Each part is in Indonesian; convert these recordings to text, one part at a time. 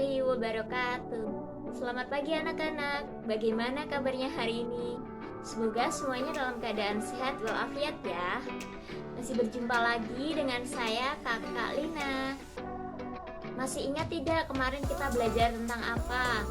warahmatullahi wabarakatuh. Selamat pagi anak-anak. Bagaimana kabarnya hari ini? Semoga semuanya dalam keadaan sehat walafiat ya. Masih berjumpa lagi dengan saya Kakak Lina. Masih ingat tidak kemarin kita belajar tentang apa?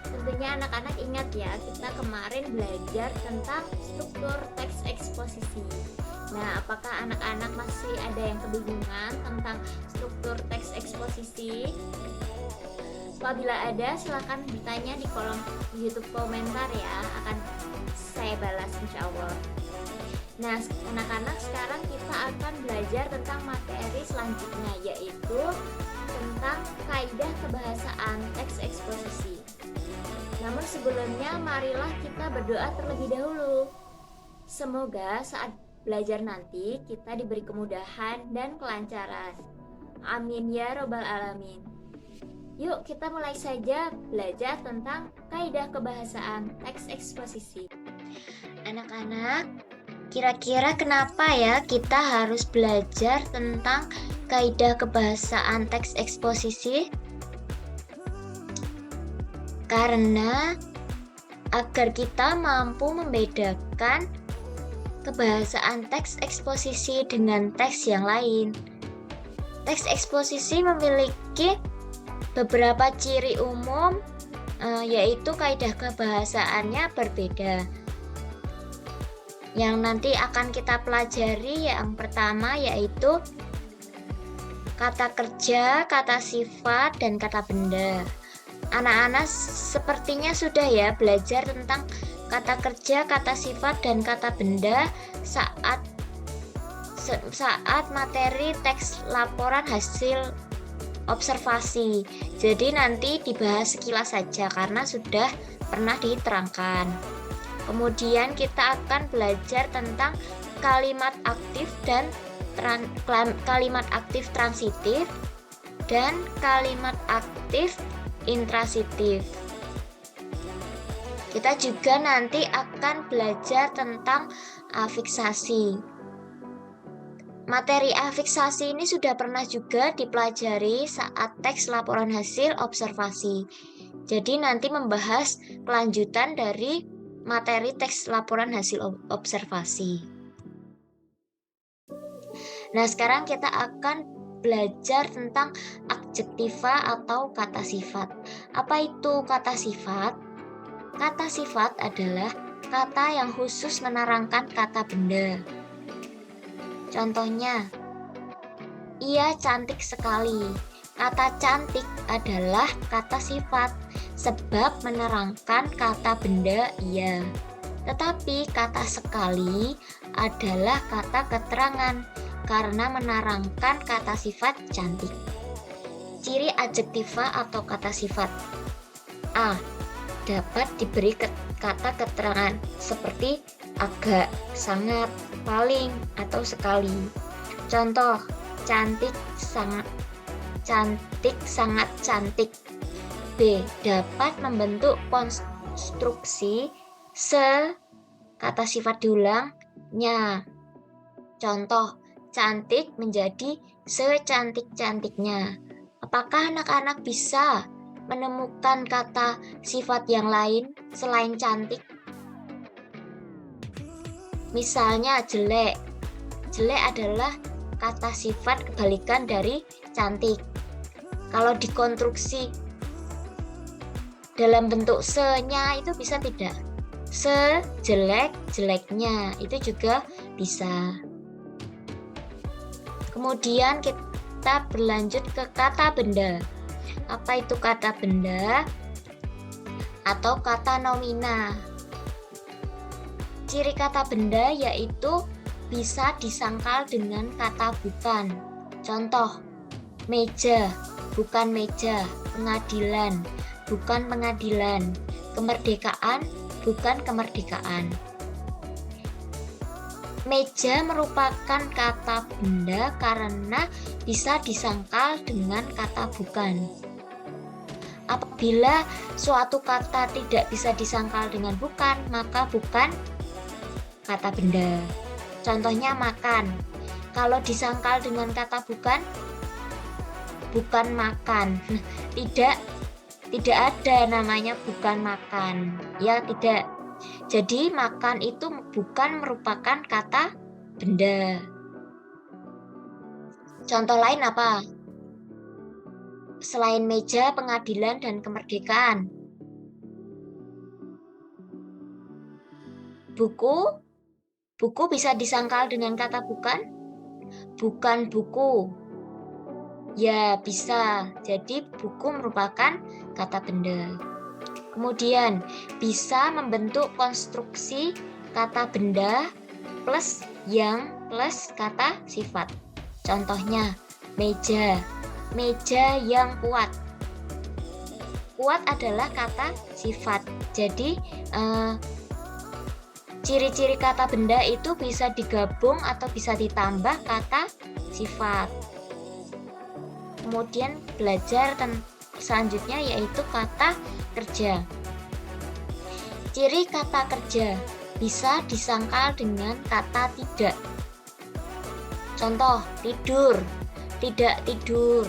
Tentunya anak-anak ingat ya, kita kemarin belajar tentang struktur teks eksposisi. Nah, apakah anak-anak masih ada yang kebingungan tentang struktur teks eksposisi? Apabila ada, silakan bertanya di kolom YouTube komentar ya, akan saya balas insya Allah. Nah, anak-anak, sekarang kita akan belajar tentang materi selanjutnya, yaitu tentang kaidah kebahasaan teks eksposisi. Namun sebelumnya, marilah kita berdoa terlebih dahulu. Semoga saat belajar nanti kita diberi kemudahan dan kelancaran. Amin ya robbal alamin. Yuk kita mulai saja belajar tentang kaidah kebahasaan teks eksposisi. Anak-anak, kira-kira kenapa ya kita harus belajar tentang kaidah kebahasaan teks eksposisi? Karena agar kita mampu membedakan kebahasaan teks eksposisi dengan teks yang lain. Teks eksposisi memiliki beberapa ciri umum, yaitu kaidah kebahasaannya berbeda. Yang nanti akan kita pelajari yang pertama yaitu kata kerja, kata sifat, dan kata benda. Anak-anak sepertinya sudah ya belajar tentang kata kerja, kata sifat, dan kata benda saat materi teks laporan hasil observasi. Jadi nanti dibahas sekilas saja karena sudah pernah diterangkan. Kemudian kita akan belajar tentang kalimat aktif dan kalimat aktif transitif dan kalimat aktif intransitif. Kita juga nanti akan belajar tentang afiksasi. Materi afiksasi ini sudah pernah juga dipelajari saat teks laporan hasil observasi. Jadi nanti membahas kelanjutan dari materi teks laporan hasil observasi. Nah, sekarang kita akan belajar tentang adjektiva atau kata sifat. Apa itu kata sifat? Kata sifat adalah kata yang khusus menerangkan kata benda. Contohnya, ia cantik sekali. Kata cantik adalah kata sifat sebab menerangkan kata benda ia. Tetapi kata sekali adalah kata keterangan karena menerangkan kata sifat cantik. Ciri adjektiva atau kata sifat. A. Dapat diberi kata keterangan seperti agak, sangat, paling, atau sekali. Contoh, cantik, sangat cantik. B. Dapat membentuk konstruksi kata sifat diulang, nya. Contoh, cantik menjadi secantik-cantiknya. Apakah anak-anak bisa menemukan kata sifat yang lain selain cantik? Misalnya jelek. Jelek adalah kata sifat kebalikan dari cantik. Kalau dikonstruksi dalam bentuk se-nya itu bisa tidak? Sejelek-jeleknya itu juga bisa. Kemudian kita berlanjut ke kata benda. Apa itu kata benda atau kata nomina? Ciri kata benda yaitu bisa disangkal dengan kata bukan. Contoh, meja, bukan meja, pengadilan, bukan pengadilan, kemerdekaan, bukan kemerdekaan. Meja merupakan kata benda karena bisa disangkal dengan kata bukan. Apabila suatu kata tidak bisa disangkal dengan bukan, maka bukan kata benda. Contohnya makan. Kalau disangkal dengan kata bukan, bukan makan. Tidak ada namanya bukan makan. Ya, tidak. Jadi makan itu bukan merupakan kata benda. Contoh lain apa? Selain meja, pengadilan, dan kemerdekaan. Buku bisa disangkal dengan kata bukan? Bukan buku. Ya, bisa. Jadi buku merupakan kata benda. Kemudian, bisa membentuk konstruksi kata benda plus yang plus kata sifat. Contohnya, meja. Meja yang kuat. Kuat adalah kata sifat. Jadi, ciri-ciri kata benda itu bisa digabung atau bisa ditambah kata sifat. Kemudian belajar selanjutnya yaitu kata kerja. Ciri kata kerja bisa disangkal dengan kata tidak. Contoh, tidur, tidak tidur.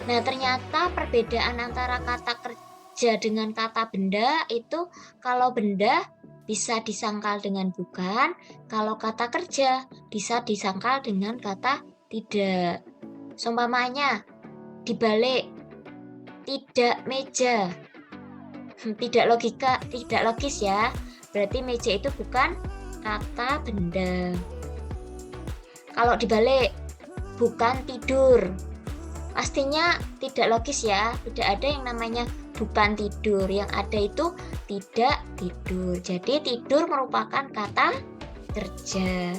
Nah, ternyata perbedaan antara kata kerja dengan kata benda itu kalau benda bisa disangkal dengan bukan, kalau kata kerja bisa disangkal dengan kata tidak. Seumpamanya dibalik, tidak meja. Tidak logis ya. Berarti meja itu bukan kata benda. Kalau dibalik, bukan tidur. Pastinya tidak logis ya. Tidak ada yang namanya bukan tidur. Yang ada itu tidak tidur. Jadi tidur merupakan kata kerja.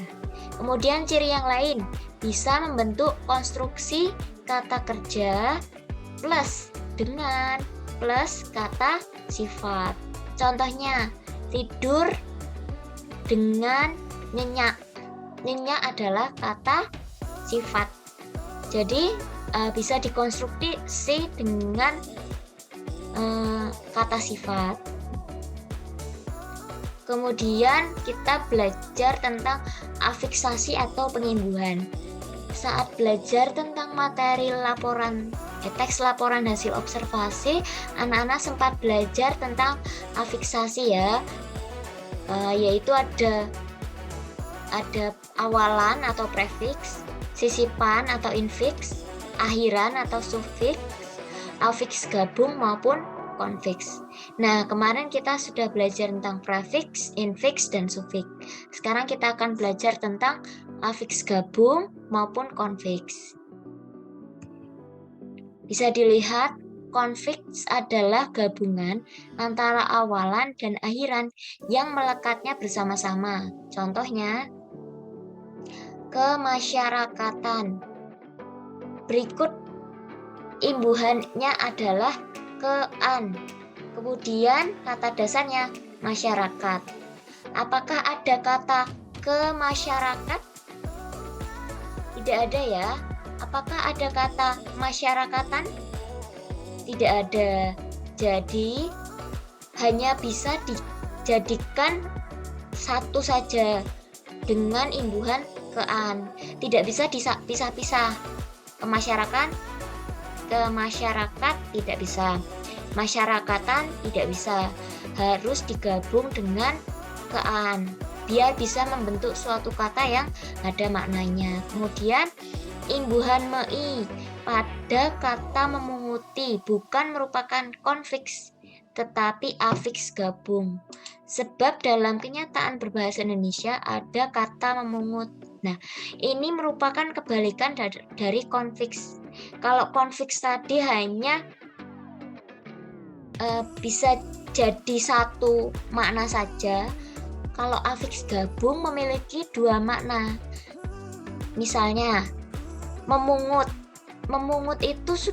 Kemudian ciri yang lain, bisa membentuk konstruksi kata kerja plus dengan plus kata sifat. Contohnya, tidur dengan nyenyak. Nyenyak adalah kata sifat. Jadi bisa dikonstruksi dengan kata sifat. Kemudian kita belajar tentang afiksasi atau pengimbuhan. Saat belajar tentang materi teks laporan hasil observasi, anak-anak sempat belajar tentang afiksasi ya, yaitu ada awalan atau prefiks, sisipan atau infiks, akhiran atau sufiks, afiks gabung maupun konfiks. Nah, kemarin kita sudah belajar tentang prefiks, infiks, dan sufiks. Sekarang kita akan belajar tentang afiks gabung maupun konfiks. Bisa dilihat, konfiks adalah gabungan antara awalan dan akhiran yang melekatnya bersama-sama. Contohnya, kemasyarakatan. Berikut imbuhannya adalah ke-an. Kemudian kata dasarnya masyarakat. Apakah ada kata ke masyarakat? Tidak ada ya. Apakah ada kata masyarakatan? Tidak ada. Jadi hanya bisa dijadikan satu saja dengan imbuhan ke-an. Tidak bisa pisah-pisah. Kemasyarakat tidak bisa. Masyarakatan tidak bisa. Harus digabung dengan ke-an biar bisa membentuk suatu kata yang ada maknanya. Kemudian imbuhan mei pada kata memunguti bukan merupakan konfiks tetapi afiks gabung. Sebab dalam kenyataan berbahasa Indonesia ada kata memungut. Nah, ini merupakan kebalikan dari konfiks. Kalau konfiks tadi hanya bisa jadi satu makna saja. Kalau afiks gabung memiliki dua makna. Misalnya, memungut. Memungut itu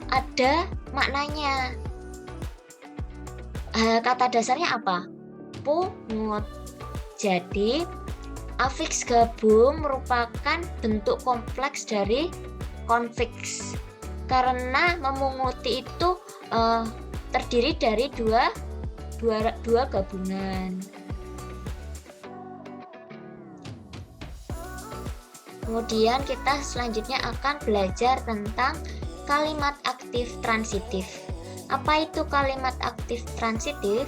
ada maknanya. Kata dasarnya apa? Pungut. Jadi, afiks gabung merupakan bentuk kompleks dari konfiks. Karena memunguti itu terdiri dari dua gabungan. Kemudian kita selanjutnya akan belajar tentang kalimat aktif transitif. Apa itu kalimat aktif transitif?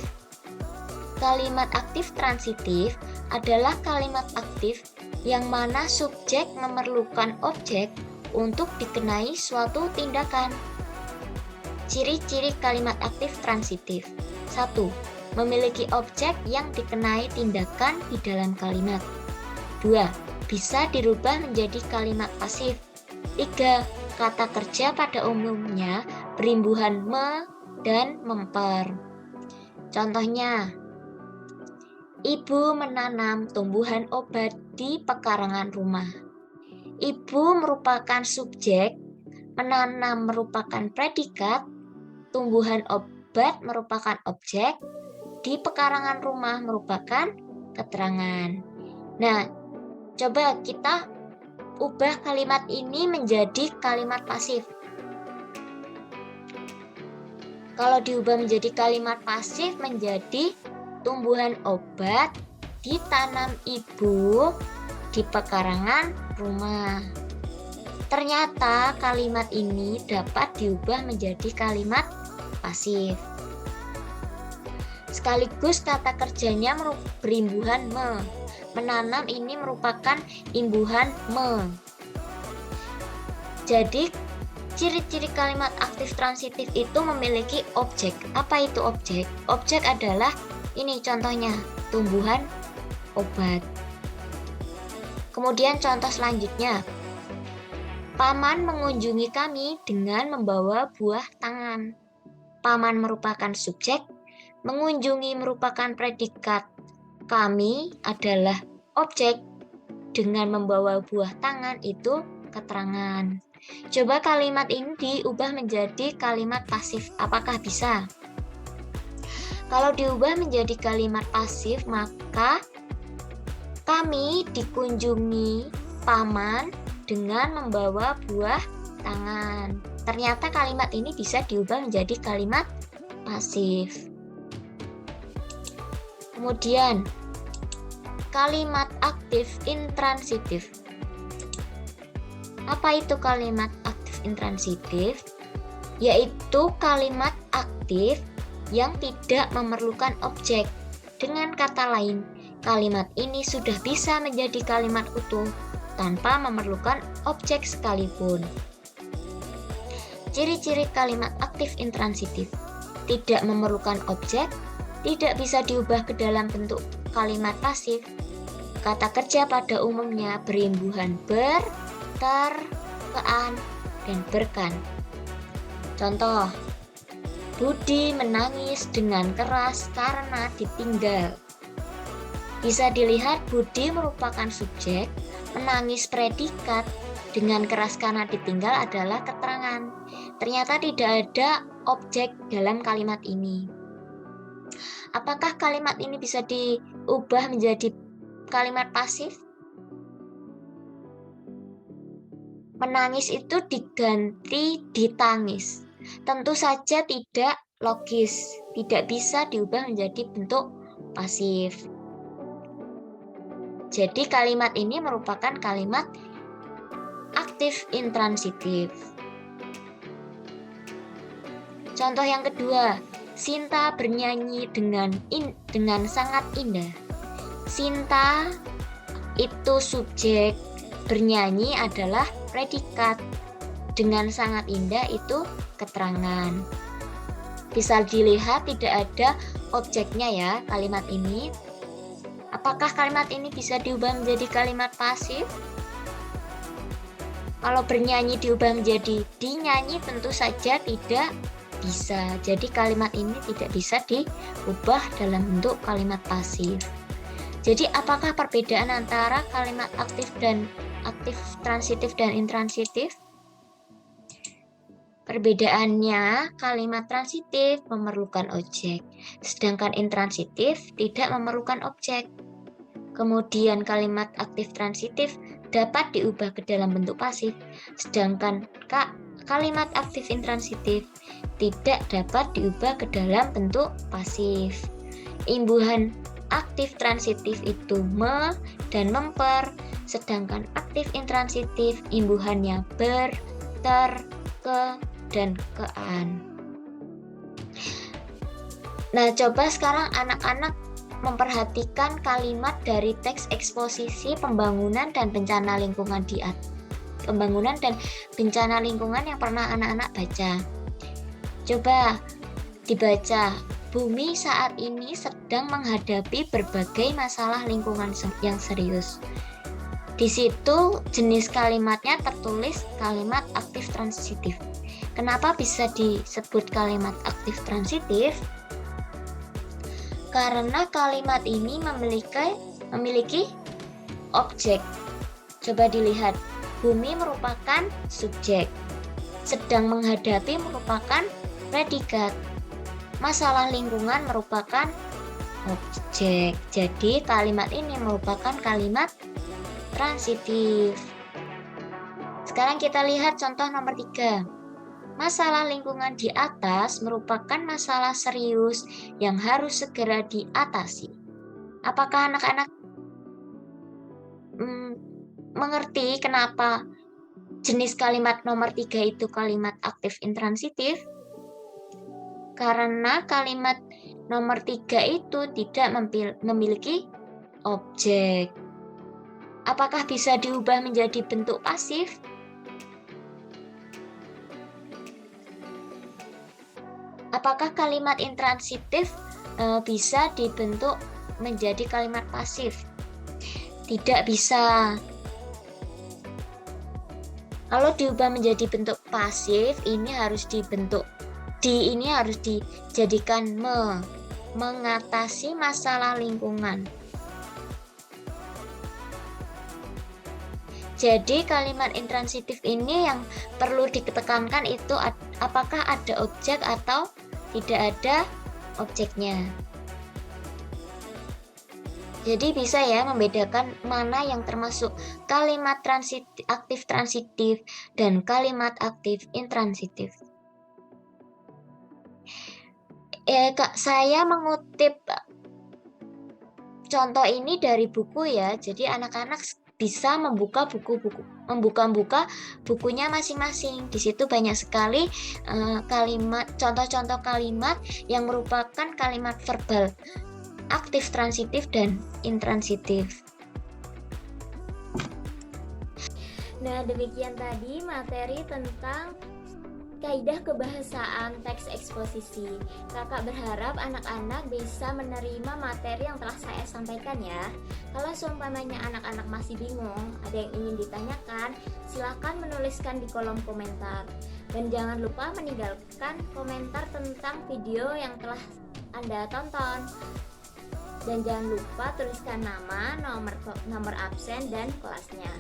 Kalimat aktif transitif adalah kalimat aktif yang mana subjek memerlukan objek untuk dikenai suatu tindakan. Ciri-ciri kalimat aktif transitif. 1. Memiliki objek yang dikenai tindakan di dalam kalimat. 2. Bisa dirubah menjadi kalimat pasif. 3. Kata kerja pada umumnya berimbuhan me dan memper. Contohnya, ibu menanam tumbuhan obat di pekarangan rumah. Ibu merupakan subjek, menanam merupakan predikat, tumbuhan obat merupakan objek, di pekarangan rumah merupakan keterangan. Nah, coba kita ubah kalimat ini menjadi kalimat pasif. Kalau diubah menjadi kalimat pasif menjadi tumbuhan obat ditanam ibu di pekarangan rumah. Ternyata kalimat ini dapat diubah menjadi kalimat pasif. Sekaligus kata kerjanya berimbuhan me. Menanam ini merupakan imbuhan me. Jadi ciri-ciri kalimat aktif transitif itu memiliki objek. Apa itu objek? Objek adalah ini contohnya, tumbuhan obat. Kemudian contoh selanjutnya, paman mengunjungi kami dengan membawa buah tangan. Paman merupakan subjek, mengunjungi merupakan predikat. Kami adalah objek, dengan membawa buah tangan itu keterangan. Coba kalimat ini diubah menjadi kalimat pasif. Apakah bisa? Kalau diubah menjadi kalimat pasif, maka kami dikunjungi paman dengan membawa buah tangan. Ternyata kalimat ini bisa diubah menjadi kalimat pasif. Kemudian, kalimat aktif intransitif. Apa itu kalimat aktif intransitif? Yaitu kalimat aktif yang tidak memerlukan objek. Dengan kata lain, kalimat ini sudah bisa menjadi kalimat utuh tanpa memerlukan objek sekalipun. Ciri-ciri kalimat aktif intransitif: tidak memerlukan objek, tidak bisa diubah ke dalam bentuk kalimat pasif. Kata kerja pada umumnya berimbuhan ber, ter, kean, dan berkan. Contoh, Budi menangis dengan keras karena ditinggal. Bisa dilihat Budi merupakan subjek, menangis predikat, dengan keras karena ditinggal adalah keterangan. Ternyata tidak ada objek dalam kalimat ini. Apakah kalimat ini bisa diubah menjadi kalimat pasif? Menangis itu diganti ditangis. Tentu saja tidak logis, tidak bisa diubah menjadi bentuk pasif. Jadi kalimat ini merupakan kalimat aktif intransitif. Contoh yang kedua, Sinta bernyanyi dengan sangat indah. Sinta itu subjek, bernyanyi adalah predikat. Dengan sangat indah itu keterangan. Bisa dilihat tidak ada objeknya ya kalimat ini. Apakah kalimat ini bisa diubah menjadi kalimat pasif? Kalau bernyanyi diubah menjadi dinyanyi tentu saja tidak bisa. Jadi kalimat ini tidak bisa diubah dalam bentuk kalimat pasif. Jadi apakah perbedaan antara kalimat aktif transitif dan intransitif? Perbedaannya, kalimat transitif memerlukan objek, sedangkan intransitif tidak memerlukan objek. Kemudian kalimat aktif transitif dapat diubah ke dalam bentuk pasif, sedangkan kalimat aktif intransitif tidak dapat diubah ke dalam bentuk pasif. Imbuhan aktif transitif itu me dan memper, sedangkan aktif intransitif imbuhannya ber, ter, ke, dan kean. Nah, coba sekarang anak-anak memperhatikan kalimat dari teks eksposisi pembangunan dan bencana lingkungan pembangunan dan bencana lingkungan yang pernah anak-anak baca. Coba dibaca. Bumi saat ini sedang menghadapi berbagai masalah lingkungan yang serius. Di situ jenis kalimatnya tertulis kalimat aktif transitif. Kenapa bisa disebut kalimat aktif transitif? Karena kalimat ini memiliki objek. Coba dilihat, bumi merupakan subjek, sedang menghadapi merupakan predikat, masalah lingkungan merupakan objek. Jadi kalimat ini merupakan kalimat transitif. Sekarang kita lihat contoh nomor 3. Masalah lingkungan di atas merupakan masalah serius yang harus segera diatasi. Apakah anak-anak mengerti kenapa jenis kalimat nomor 3 itu kalimat aktif intransitif? Karena kalimat nomor 3 itu tidak memiliki objek. Apakah bisa diubah menjadi bentuk pasif? Apakah kalimat intransitif bisa dibentuk menjadi kalimat pasif? Tidak bisa. Kalau diubah menjadi bentuk pasif, ini harus dijadikan mengatasi masalah lingkungan. Jadi kalimat intransitif ini yang perlu ditekankan itu apakah ada objek atau tidak ada objeknya. Jadi bisa ya membedakan mana yang termasuk kalimat aktif transitif dan kalimat aktif intransitif. Saya mengutip contoh ini dari buku ya. Jadi anak-anak bisa membuka bukunya masing-masing. Di situ banyak sekali contoh-contoh kalimat yang merupakan kalimat verbal aktif transitif dan intransitif. Nah, demikian tadi materi tentang kaidah kebahasaan teks eksposisi. Kakak berharap anak-anak bisa menerima materi yang telah saya sampaikan ya. Kalau seumpamanya anak-anak masih bingung, ada yang ingin ditanyakan, silakan menuliskan di kolom komentar. Dan jangan lupa meninggalkan komentar tentang video yang telah Anda tonton. Dan jangan lupa tuliskan nama, nomor absen, dan kelasnya.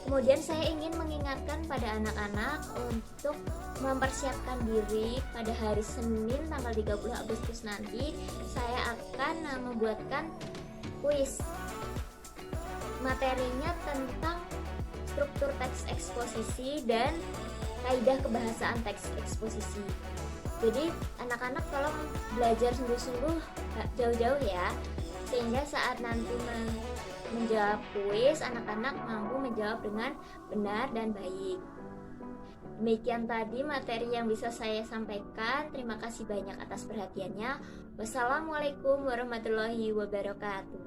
Kemudian saya ingin mengingatkan pada anak-anak untuk mempersiapkan diri pada hari Senin tanggal 30 Agustus nanti. Saya akan membuatkan kuis. Materinya tentang struktur teks eksposisi dan kaidah kebahasaan teks eksposisi. Jadi anak-anak tolong belajar sungguh-sungguh jauh-jauh ya, sehingga saat nanti menjawab kuis, anak-anak mampu menjawab dengan benar dan baik. Demikian tadi materi yang bisa saya sampaikan. Terima kasih banyak atas perhatiannya. Wassalamualaikum warahmatullahi wabarakatuh.